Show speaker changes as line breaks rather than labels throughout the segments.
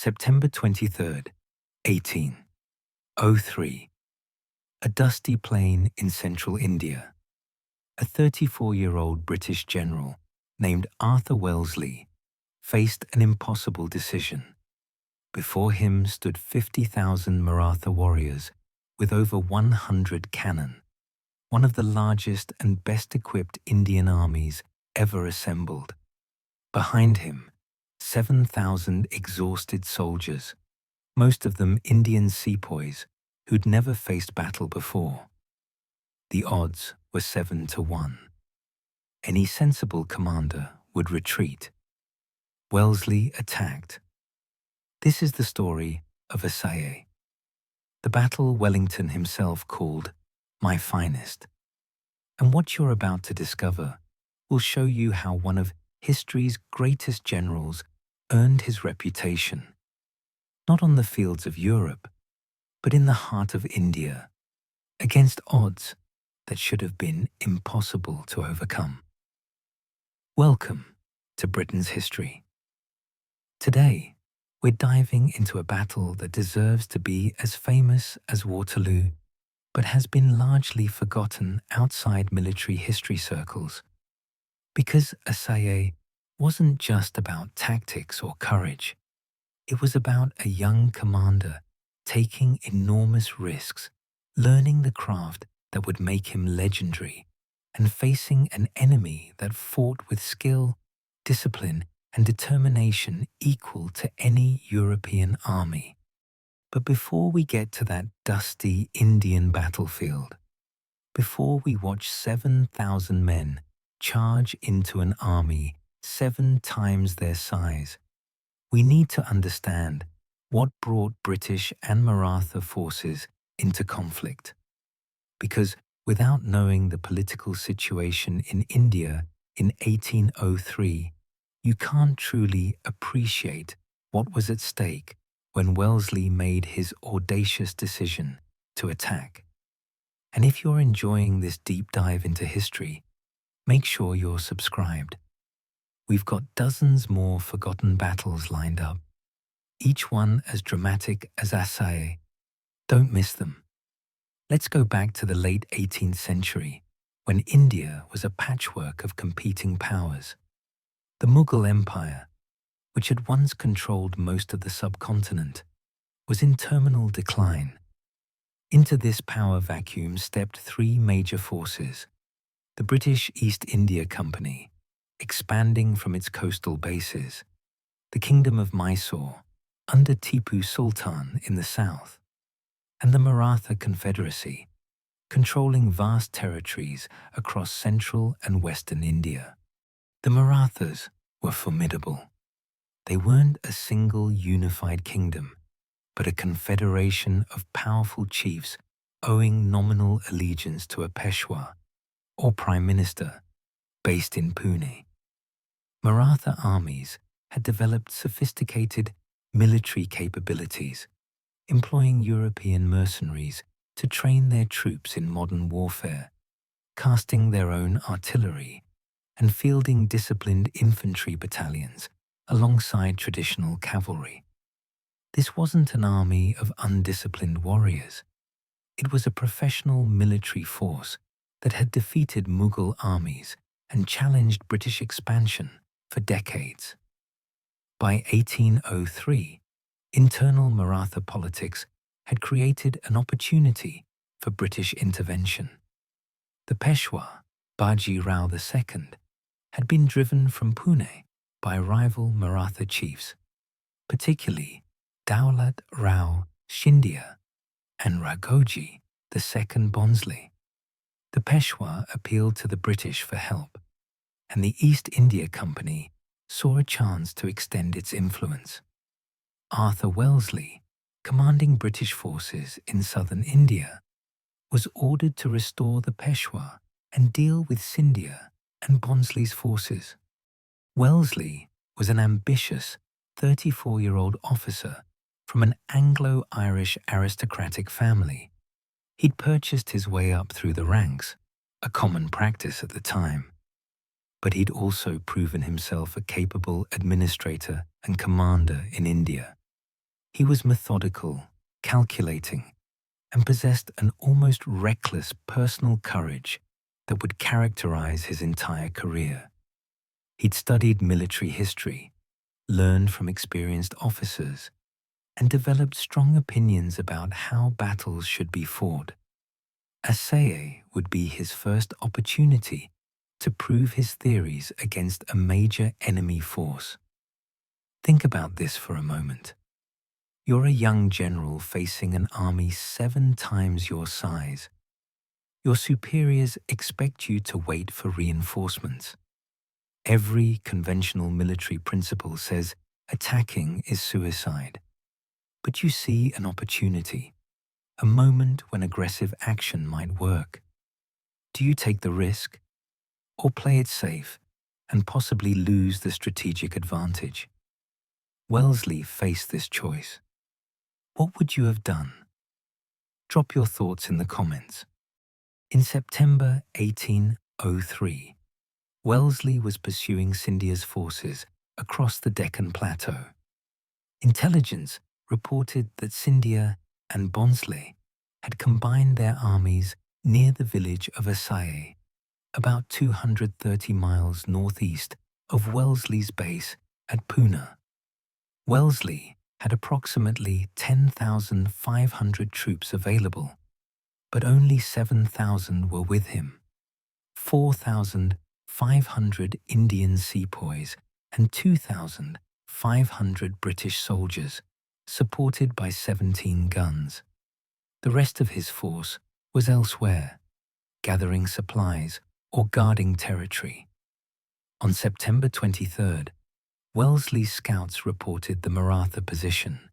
September 23rd, 1803. A dusty plain in central India. A 34-year-old British general named Arthur Wellesley faced an impossible decision. Before him stood 50,000 Maratha warriors with over 100 cannon, one of the largest and best-equipped Indian armies ever assembled. Behind him, 7,000 exhausted soldiers, most of them Indian sepoys who'd never faced battle before. The odds were 7-1. Any sensible commander would retreat. Wellesley attacked. This is the story of Assaye, the battle Wellington himself called "my finest." And what you're about to discover will show you how one of history's greatest generals earned his reputation, not on the fields of Europe, but in the heart of India, against odds that should have been impossible to overcome. Welcome to Britain's history. Today, we're diving into a battle that deserves to be as famous as Waterloo, but has been largely forgotten outside military history circles. Because Assaye wasn't just about tactics or courage. It was about a young commander taking enormous risks, learning the craft that would make him legendary, and facing an enemy that fought with skill, discipline, and determination equal to any European army. But before we get to that dusty Indian battlefield, before we watch 7,000 men charge into an army 7 times their size, we need to understand what brought British and Maratha forces into conflict. Because without knowing the political situation in India in 1803, you can't truly appreciate what was at stake when Wellesley made his audacious decision to attack. And if you're enjoying this deep dive into history, make sure you're subscribed. We've got dozens more forgotten battles lined up, each one as dramatic as Assaye. Don't miss them. Let's go back to the late 18th century, when India was a patchwork of competing powers. The Mughal Empire, which had once controlled most of the subcontinent, was in terminal decline. Into this power vacuum stepped 3 major forces: the British East India Company, expanding from its coastal bases, the Kingdom of Mysore, under Tipu Sultan in the south, and the Maratha Confederacy, controlling vast territories across central and western India. The Marathas were formidable. They weren't a single unified kingdom, but a confederation of powerful chiefs owing nominal allegiance to a Peshwa, or prime minister, based in Pune. Maratha armies had developed sophisticated military capabilities, employing European mercenaries to train their troops in modern warfare, casting their own artillery, and fielding disciplined infantry battalions alongside traditional cavalry. This wasn't an army of undisciplined warriors. It was a professional military force that had defeated Mughal armies and challenged British expansion for decades. By 1803, internal Maratha politics had created an opportunity for British intervention. The Peshwa, Baji Rao II, had been driven from Pune by rival Maratha chiefs, particularly Daulat Rao Scindia and Raghoji II Bonsley. The Peshwa appealed to the British for help, and the East India Company saw a chance to extend its influence. Arthur Wellesley, commanding British forces in southern India, was ordered to restore the Peshwa and deal with Scindia and Bonsley's forces. Wellesley was an ambitious 34-year-old officer from an Anglo-Irish aristocratic family. He'd purchased his way up through the ranks, a common practice at the time. But he'd also proven himself a capable administrator and commander in India. He was methodical, calculating, and possessed an almost reckless personal courage that would characterize his entire career. He'd studied military history, learned from experienced officers, and developed strong opinions about how battles should be fought. Assaye would be his first opportunity to prove his theories against a major enemy force. Think about this for a moment. You're a young general facing an army 7 times your size. Your superiors expect you to wait for reinforcements. Every conventional military principle says attacking is suicide. But you see an opportunity, a moment when aggressive action might work. Do you take the risk, or play it safe and possibly lose the strategic advantage? Wellesley faced this choice. What would you have done? Drop your thoughts in the comments. In September 1803, Wellesley was pursuing Scindia's forces across the Deccan Plateau. Intelligence reported that Scindia and Bonsley had combined their armies near the village of Assaye, about 230 miles northeast of Wellesley's base at Poona. Wellesley had approximately 10,500 troops available, but only 7,000 were with him. 4,500 Indian sepoys and 2,500 British soldiers, supported by 17 guns. The rest of his force was elsewhere, gathering supplies or guarding territory. On September 23rd, Wellesley's scouts reported the Maratha position.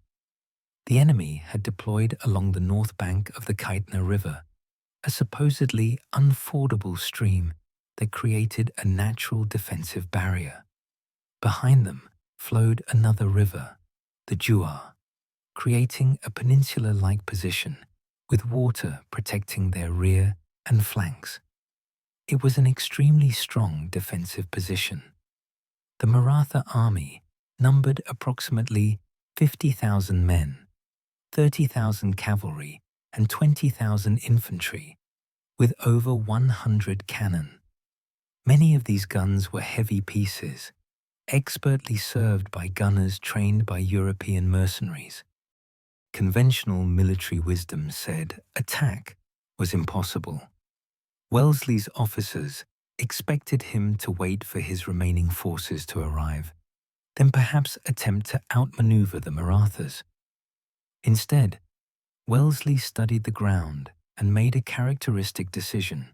The enemy had deployed along the north bank of the Kaitna River, a supposedly unfordable stream that created a natural defensive barrier. Behind them flowed another river, the Juar, creating a peninsula-like position with water protecting their rear and flanks. It was an extremely strong defensive position. The Maratha army numbered approximately 50,000 men, 30,000 cavalry and 20,000 infantry, with over 100 cannon. Many of these guns were heavy pieces, expertly served by gunners trained by European mercenaries. Conventional military wisdom said attack was impossible. Wellesley's officers expected him to wait for his remaining forces to arrive, then perhaps attempt to outmaneuver the Marathas. Instead, Wellesley studied the ground and made a characteristic decision.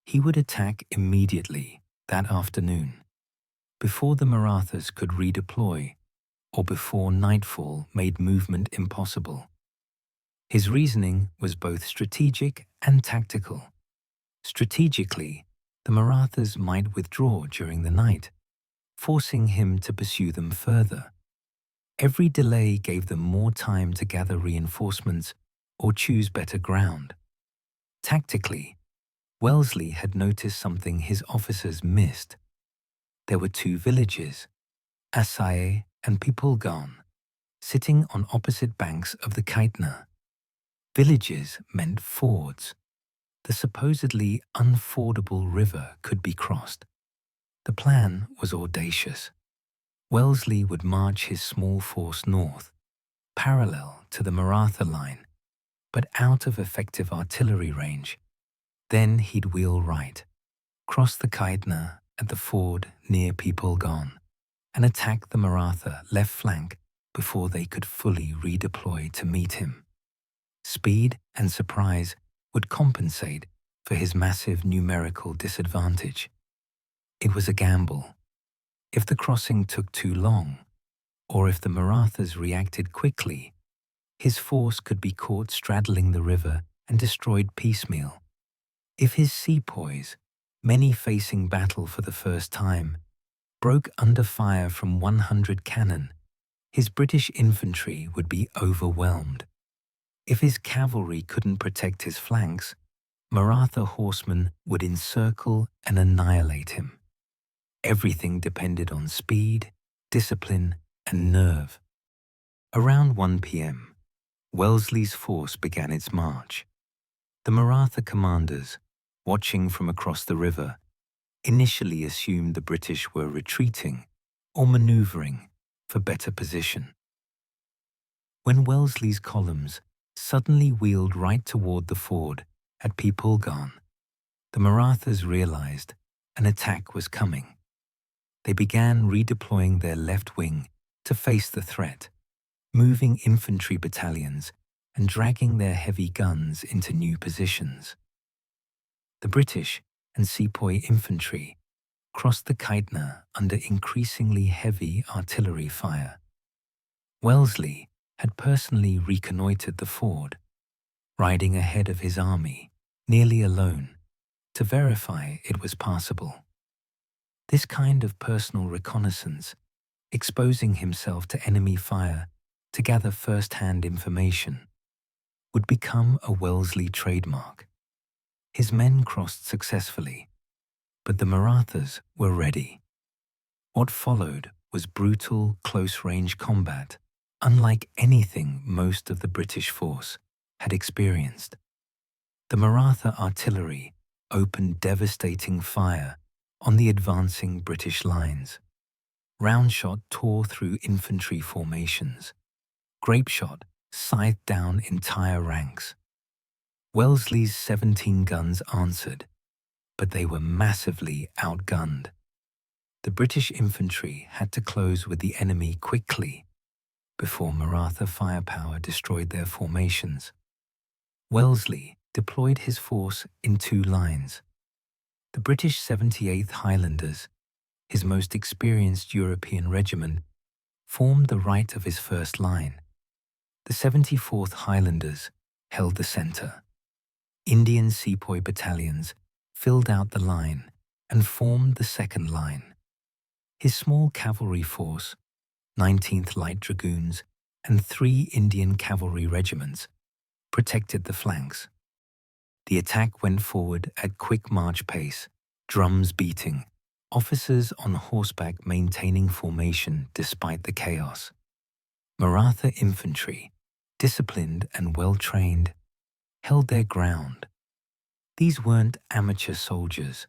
He would attack immediately that afternoon, before the Marathas could redeploy or before nightfall made movement impossible. His reasoning was both strategic and tactical. Strategically, the Marathas might withdraw during the night, forcing him to pursue them further. Every delay gave them more time to gather reinforcements or choose better ground. Tactically, Wellesley had noticed something his officers missed. There were 2 villages, Assaye and Pipulgan, sitting on opposite banks of the Kaitna. Villages meant fords. The supposedly unfordable river could be crossed. The plan was audacious. Wellesley would march his small force north, parallel to the Maratha line, but out of effective artillery range. Then he'd wheel right, cross the Kaitna at the ford near Pipulgan, and attack the Maratha left flank before they could fully redeploy to meet him. Speed and surprise would compensate for his massive numerical disadvantage. It was a gamble. If the crossing took too long, or if the Marathas reacted quickly, his force could be caught straddling the river and destroyed piecemeal. If his sepoys, many facing battle for the first time, broke under fire from 100 cannon, his British infantry would be overwhelmed. If his cavalry couldn't protect his flanks, Maratha horsemen would encircle and annihilate him. Everything depended on speed, discipline, and nerve. Around 1 p.m., Wellesley's force began its march. The Maratha commanders, watching from across the river, initially assumed the British were retreating or maneuvering for better position. When Wellesley's columns suddenly wheeled right toward the ford at Pepulgarn, the Marathas realized an attack was coming. They began redeploying their left wing to face the threat, moving infantry battalions and dragging their heavy guns into new positions. The British and sepoy infantry crossed the Kaitna under increasingly heavy artillery fire. Wellesley had personally reconnoitred the ford, riding ahead of his army, nearly alone, to verify it was passable. This kind of personal reconnaissance, exposing himself to enemy fire to gather first-hand information, would become a Wellesley trademark. His men crossed successfully, but the Marathas were ready. What followed was brutal, close-range combat, unlike anything most of the British force had experienced. The Maratha artillery opened devastating fire on the advancing British lines. Round shot tore through infantry formations. Grape shot scythed down entire ranks. Wellesley's 17 guns answered, but they were massively outgunned. The British infantry had to close with the enemy quickly before Maratha firepower destroyed their formations. Wellesley deployed his force in two lines. The British 78th Highlanders, his most experienced European regiment, formed the right of his first line. The 74th Highlanders held the centre. Indian sepoy battalions filled out the line and formed the second line. His small cavalry force, 19th Light Dragoons, and 3 Indian cavalry regiments protected the flanks. The attack went forward at quick march pace, drums beating, officers on horseback maintaining formation despite the chaos. Maratha infantry, disciplined and well-trained, held their ground. These weren't amateur soldiers,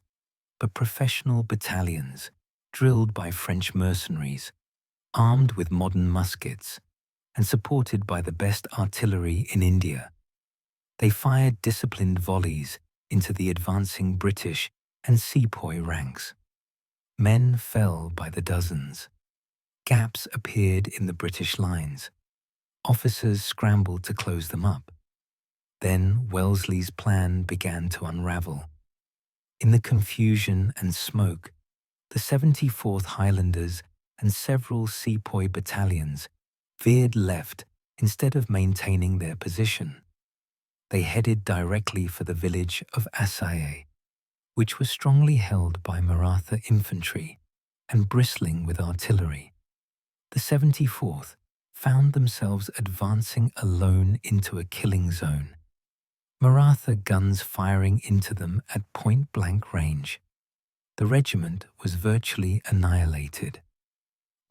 but professional battalions drilled by French mercenaries, armed with modern muskets and supported by the best artillery in India. They fired disciplined volleys into the advancing British and sepoy ranks. Men fell by the dozens. Gaps appeared in the British lines. Officers scrambled to close them up. Then Wellesley's plan began to unravel. In the confusion and smoke, the 74th Highlanders and several sepoy battalions veered left instead of maintaining their position. They headed directly for the village of Assaye, which was strongly held by Maratha infantry and bristling with artillery. The 74th found themselves advancing alone into a killing zone, Maratha guns firing into them at point-blank range. The regiment was virtually annihilated.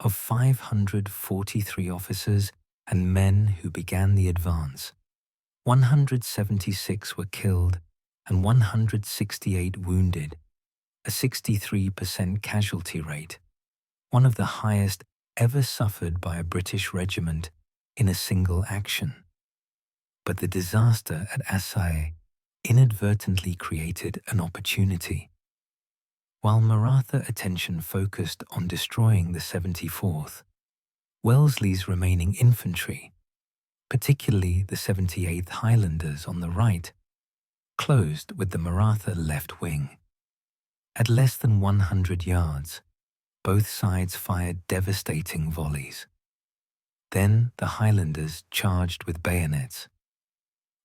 Of 543 officers and men who began the advance, 176 were killed and 168 wounded, a 63% casualty rate, one of the highest ever suffered by a British regiment in a single action. But the disaster at Assaye inadvertently created an opportunity. While Maratha attention focused on destroying the 74th, Wellesley's remaining infantry, particularly the 78th Highlanders on the right, closed with the Maratha left wing. At less than 100 yards, both sides fired devastating volleys. Then the Highlanders charged with bayonets.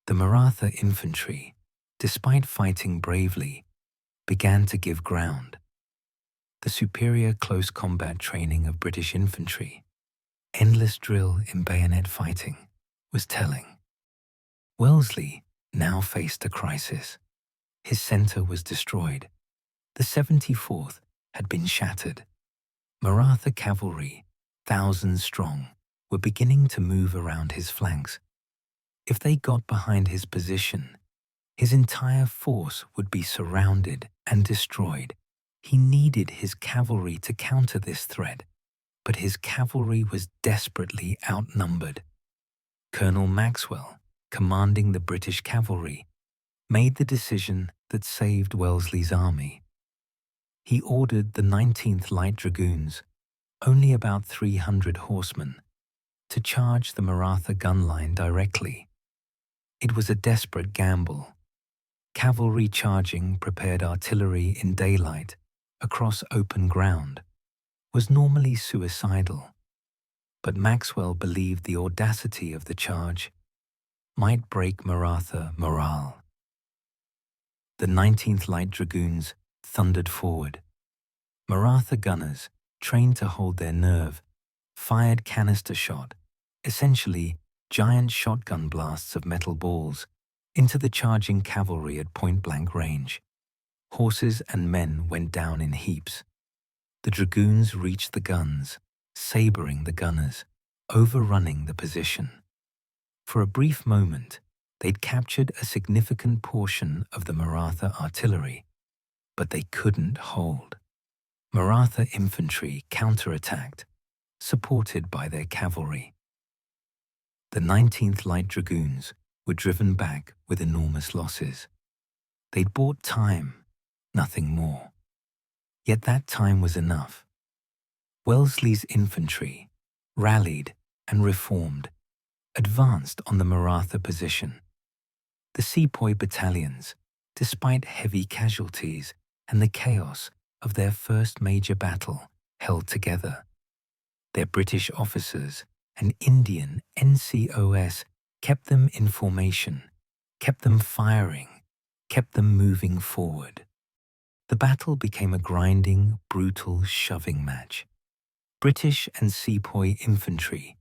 The Maratha infantry, despite fighting bravely, began to give ground. The superior close combat training of British infantry, endless drill in bayonet fighting, was telling. Wellesley now faced a crisis. His centre was destroyed. The 74th had been shattered. Maratha cavalry, thousands strong, were beginning to move around his flanks. If they got behind his position, his entire force would be surrounded and destroyed. He needed his cavalry to counter this threat, but his cavalry was desperately outnumbered. Colonel Maxwell, commanding the British cavalry, made the decision that saved Wellesley's army. He ordered the 19th Light Dragoons, only about 300 horsemen, to charge the Maratha gun line directly. It was a desperate gamble. Cavalry charging prepared artillery in daylight across open ground was normally suicidal, but Maxwell believed the audacity of the charge might break Maratha morale. The 19th Light Dragoons thundered forward. Maratha gunners, trained to hold their nerve, fired canister shot, essentially giant shotgun blasts of metal balls, into the charging cavalry at point-blank range. Horses and men went down in heaps. The dragoons reached the guns, sabering the gunners, overrunning the position. For a brief moment, they'd captured a significant portion of the Maratha artillery, but they couldn't hold. Maratha infantry counterattacked, supported by their cavalry. The 19th Light Dragoons were driven back with enormous losses. They'd bought time, nothing more. Yet that time was enough. Wellesley's infantry rallied and reformed, advanced on the Maratha position. The sepoy battalions, despite heavy casualties and the chaos of their first major battle, held together. Their British officers and Indian NCOS kept them in formation, kept them firing, kept them moving forward. The battle became a grinding, brutal shoving match. British and sepoy infantry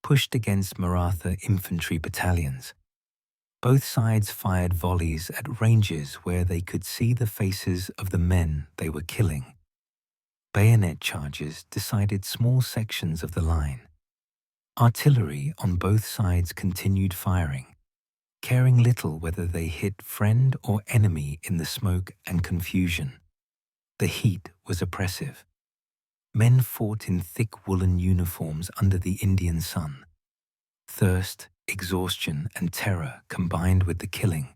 pushed against Maratha infantry battalions. Both sides fired volleys at ranges where they could see the faces of the men they were killing. Bayonet charges decided small sections of the line. Artillery on both sides continued firing, caring little whether they hit friend or enemy in the smoke and confusion. The heat was oppressive. Men fought in thick woolen uniforms under the Indian sun. Thirst, exhaustion, and terror combined with the killing.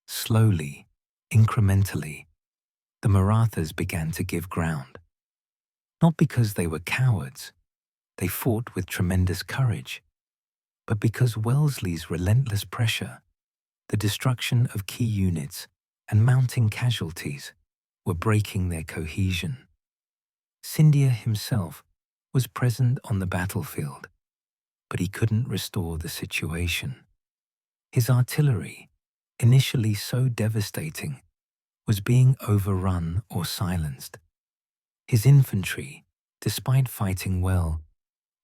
Slowly, incrementally, the Marathas began to give ground. Not because they were cowards, they fought with tremendous courage, but because Wellesley's relentless pressure, the destruction of key units, and mounting casualties were breaking their cohesion. Scindia himself was present on the battlefield, but he couldn't restore the situation. His artillery, initially so devastating, was being overrun or silenced. His infantry, despite fighting well,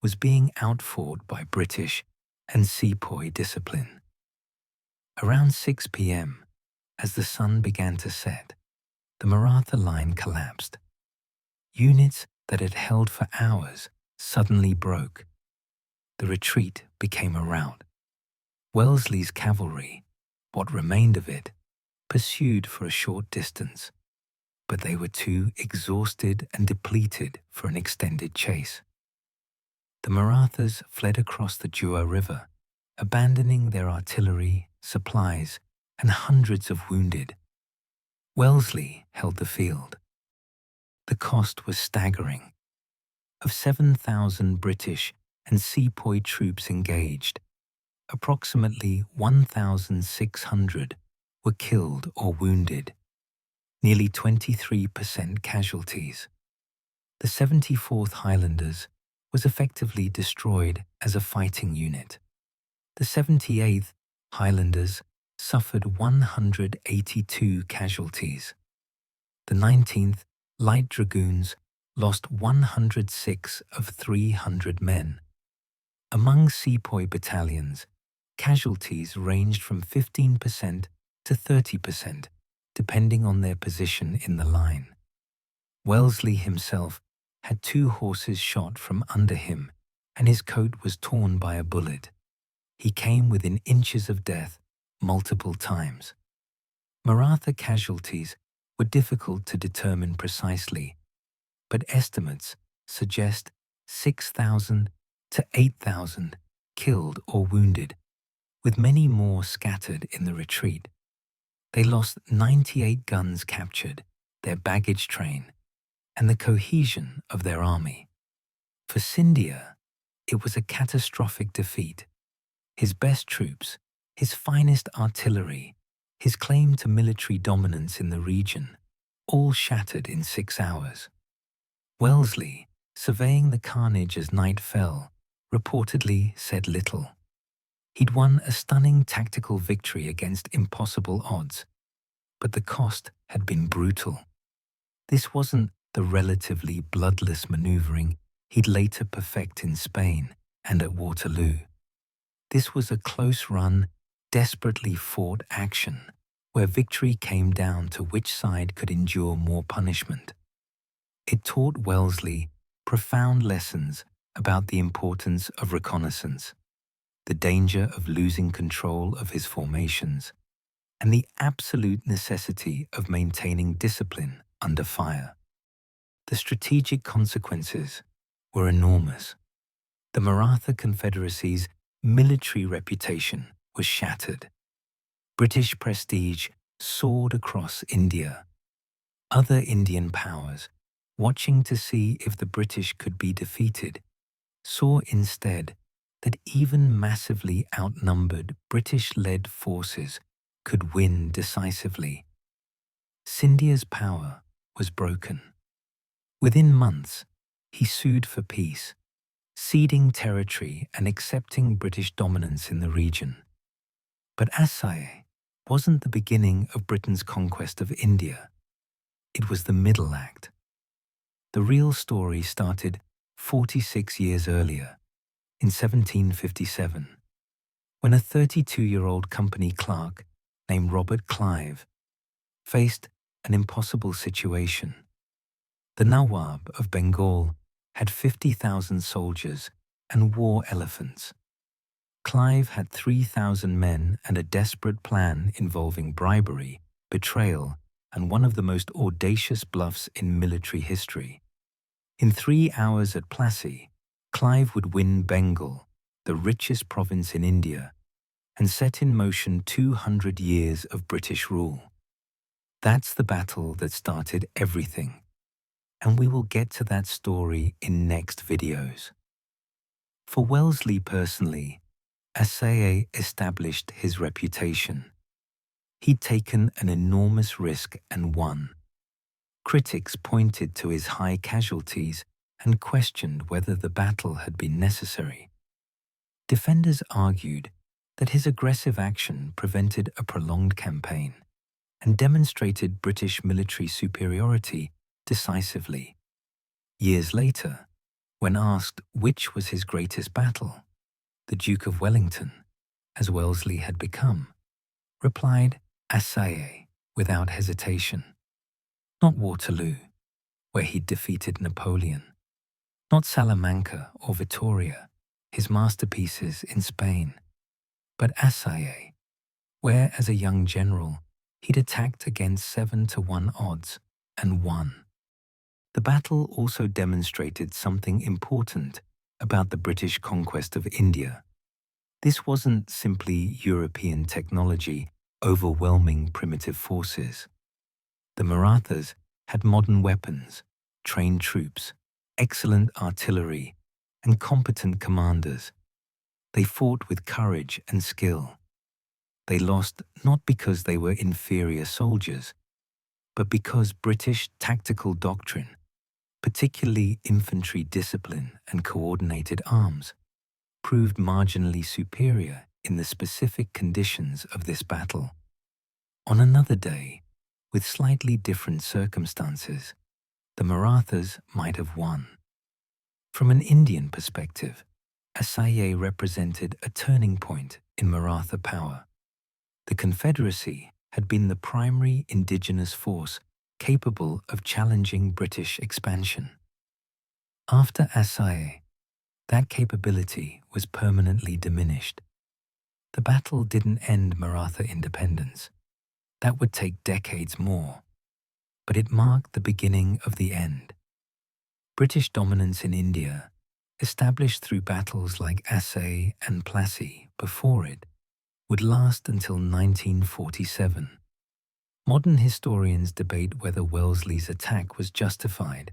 was being outfought by British and sepoy discipline. Around 6 p.m., as the sun began to set, the Maratha line collapsed. Units that had held for hours suddenly broke. The retreat became a rout. Wellesley's cavalry, what remained of it, pursued for a short distance, but they were too exhausted and depleted for an extended chase. The Marathas fled across the Jua River, abandoning their artillery, supplies, and hundreds of wounded. Wellesley held the field. The cost was staggering. Of 7,000 British and sepoy troops engaged, approximately 1,600 were killed or wounded, nearly 23% casualties. The 74th Highlanders was effectively destroyed as a fighting unit. The 78th Highlanders suffered 182 casualties. The 19th Light Dragoons lost 106 of 300 men. Among sepoy battalions, casualties ranged from 15% to 30%, depending on their position in the line. Wellesley himself had 2 horses shot from under him and his coat was torn by a bullet. He came within inches of death multiple times. Maratha casualties were difficult to determine precisely, but estimates suggest 6,000 to 8,000 killed or wounded, with many more scattered in the retreat. They lost 98 guns captured, their baggage train, and the cohesion of their army. For Scindia, it was a catastrophic defeat. His best troops, his finest artillery, his claim to military dominance in the region, all shattered in 6 hours. Wellesley, surveying the carnage as night fell, reportedly said little. He'd won a stunning tactical victory against impossible odds, but the cost had been brutal. This wasn't the relatively bloodless maneuvering he'd later perfect in Spain and at Waterloo. This was a close-run, desperately fought action where victory came down to which side could endure more punishment. It taught Wellesley profound lessons about the importance of reconnaissance, the danger of losing control of his formations, and the absolute necessity of maintaining discipline under fire. The strategic consequences were enormous. The Maratha Confederacy's military reputation was shattered. British prestige soared across India. Other Indian powers, watching to see if the British could be defeated, saw instead that even massively outnumbered British-led forces could win decisively. Scindia's power was broken. Within months, he sued for peace, ceding territory and accepting British dominance in the region. But Assaye wasn't the beginning of Britain's conquest of India. It was the middle act. The real story started 46 years earlier, in 1757, when a 32-year-old company clerk named Robert Clive faced an impossible situation. The Nawab of Bengal had 50,000 soldiers and war elephants. Clive had 3,000 men and a desperate plan involving bribery, betrayal, and one of the most audacious bluffs in military history. In 3 hours at Plassey, Clive would win Bengal, the richest province in India, and set in motion 200 years of British rule. That's the battle that started everything, and we will get to that story in next videos. For Wellesley personally, Assaye established his reputation. He'd taken an enormous risk and won. Critics pointed to his high casualties and questioned whether the battle had been necessary. Defenders argued that his aggressive action prevented a prolonged campaign and demonstrated British military superiority decisively. Years later, when asked which was his greatest battle, the Duke of Wellington, as Wellesley had become, replied Assaye without hesitation. Not Waterloo, where he'd defeated Napoleon. Not Salamanca or Vittoria, his masterpieces in Spain. But Assaye, where as a young general he'd attacked against 7-1 odds and won. The battle also demonstrated something important about the British conquest of India. This wasn't simply European technology overwhelming primitive forces. The Marathas had modern weapons, trained troops, excellent artillery, and competent commanders. They fought with courage and skill. They lost not because they were inferior soldiers, but because British tactical doctrine, particularly infantry discipline and coordinated arms, proved marginally superior in the specific conditions of this battle. On another day, with slightly different circumstances, the Marathas might have won. From an Indian perspective, Assaye represented a turning point in Maratha power. The Confederacy had been the primary indigenous force capable of challenging British expansion. After Assaye, that capability was permanently diminished. The battle didn't end Maratha independence. That would take decades more, but it marked the beginning of the end. British dominance in India, established through battles like Assaye and Plassey before it, would last until 1947. Modern historians debate whether Wellesley's attack was justified.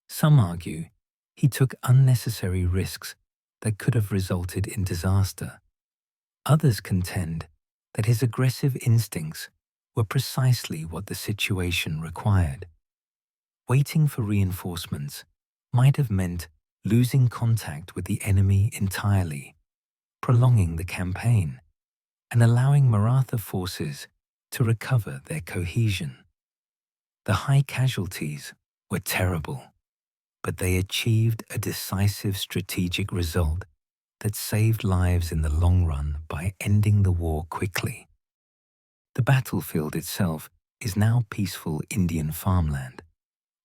Some argue he took unnecessary risks that could have resulted in disaster. Others contend that his aggressive instincts were precisely what the situation required. Waiting for reinforcements might have meant losing contact with the enemy entirely, prolonging the campaign, and allowing Maratha forces to recover their cohesion. The high casualties were terrible, but they achieved a decisive strategic result that saved lives in the long run by ending the war quickly. The battlefield itself is now peaceful Indian farmland,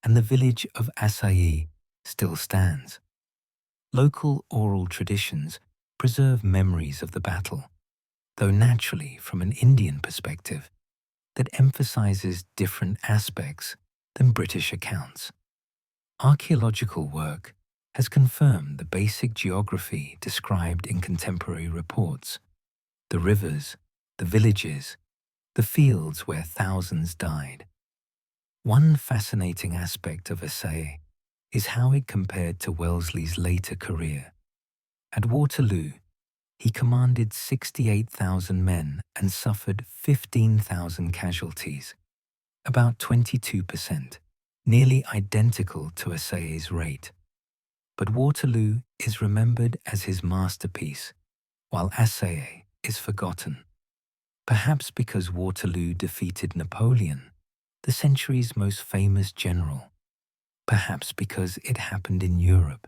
and the village of Assaye still stands. Local oral traditions preserve memories of the battle, though naturally from an Indian perspective that emphasizes different aspects than British accounts. Archaeological work has confirmed the basic geography described in contemporary reports: the rivers, the villages, the fields where thousands died. One fascinating aspect of Assaye is how it compared to Wellesley's later career. At Waterloo, he commanded 68,000 men and suffered 15,000 casualties, about 22%, nearly identical to Assaye's rate. But Waterloo is remembered as his masterpiece, while Assaye is forgotten. Perhaps because Waterloo defeated Napoleon, the century's most famous general. Perhaps because it happened in Europe,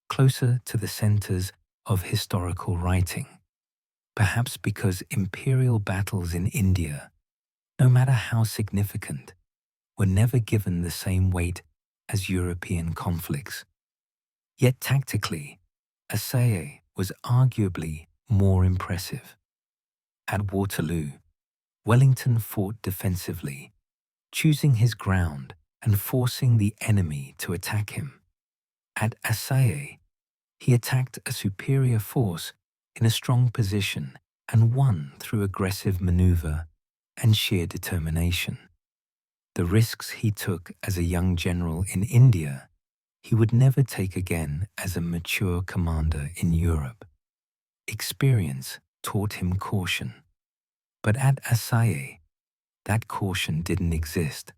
closer to the centers of historical writing. Perhaps because imperial battles in India, no matter how significant, were never given the same weight as European conflicts. Yet tactically, Assaye was arguably more impressive. At Waterloo, Wellington fought defensively, choosing his ground and forcing the enemy to attack him. At Assaye, he attacked a superior force in a strong position and won through aggressive maneuver and sheer determination. The risks he took as a young general in India, he would never take again as a mature commander in Europe. Experience taught him caution. But at Assaye, that caution didn't exist,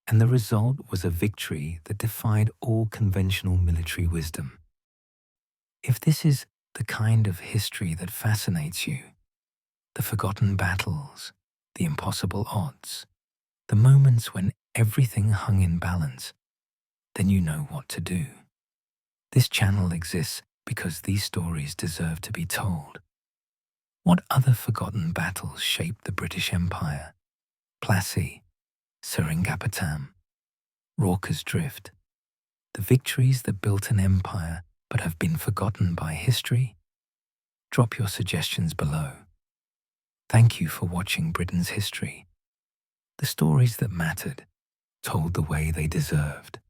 and the result was a victory that defied all conventional military wisdom. If this is the kind of history that fascinates you, the forgotten battles, the impossible odds, the moments when everything hung in balance, then you know what to do. This channel exists because these stories deserve to be told. What other forgotten battles shaped the British Empire? Plassey, Seringapatam, Rorke's Drift, the victories that built an empire but have been forgotten by history? Drop your suggestions below. Thank you for watching Britain's history. The stories that mattered, told the way they deserved.